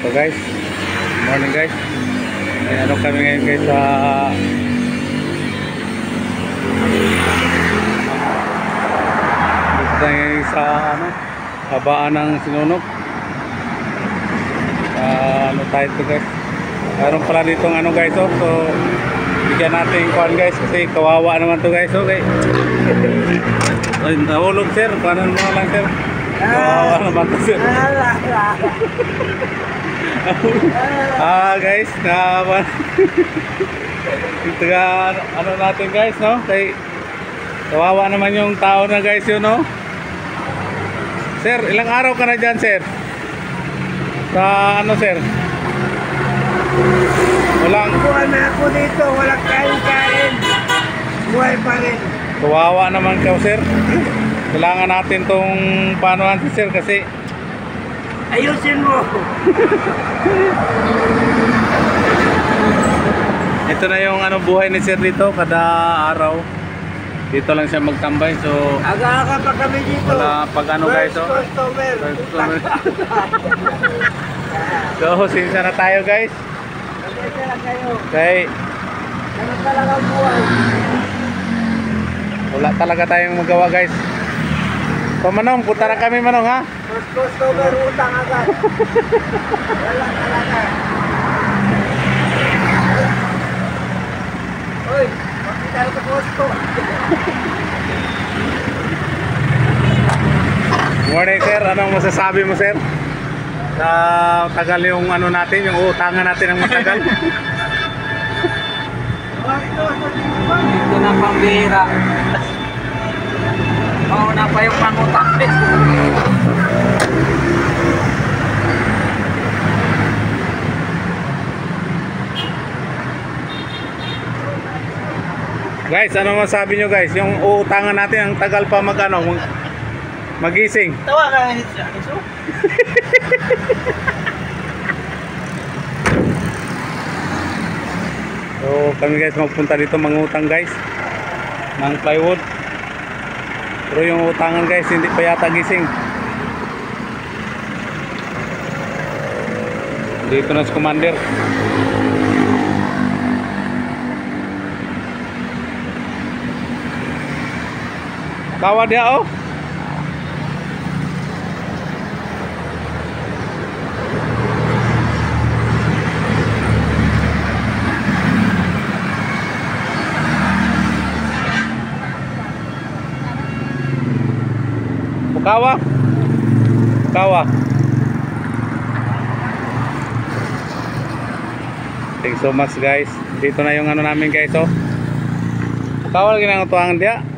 So guys, morning guys. Ano kami ngayon guys sa ano habaan ng Sinunok. Ano tayo ito guys. Mayroon pala ditong ano guys, oh. So bigyan natin yung kuhan guys kasi kawawa naman to guys, okay. Ay, nahulog sir, paano mo lang sir. Kawawa naman to sir. Guys, naman. Ito ano natin guys, no? Kay kawawa naman yung tao na guys yun, no? Sir, ilang araw ka na dyan, sir? Sa ano, sir? Walang buwan na ako dito, walang kain-kain. Buhay pa rin. kawawa naman ka, sir. Kailangan natin tong panuhan si sir kasi Ayusin mo. ito na yung ano buhay ni sir dito kada araw. Dito lang siya magtambay, so Aga-aga pa kami dito. wala pag ano guys, oh. Customer. So sinsa na tayo guys. Kasi lang kayo. Okay, Ano talaga ang buhay? wala talaga tayong magawa guys. So Manong, punta na kami Manong, ha. First customer, utang agad. Wala talaga. Uy, makita na sa gusto. Morning sir, anong masasabi mo sir? Sa tagal yung ano natin, yung utangan natin ng matagal. Ito na pambira. Mauna pa yung pangutang. Guys, ano masabi nyo guys? Yung utangan natin ang tagal pa magising. Tawa ka na siya. So kami guys magpunta dito mangutang guys ng plywood. Pero yung utangan guys hindi pa yata gising. Dito na si Commander. Tawa dia, oh. Bukawa. Bukawa. Thanks so much guys. Dito na yung ano namin guys, oh. Bukawa lagi nang tuwangan dia.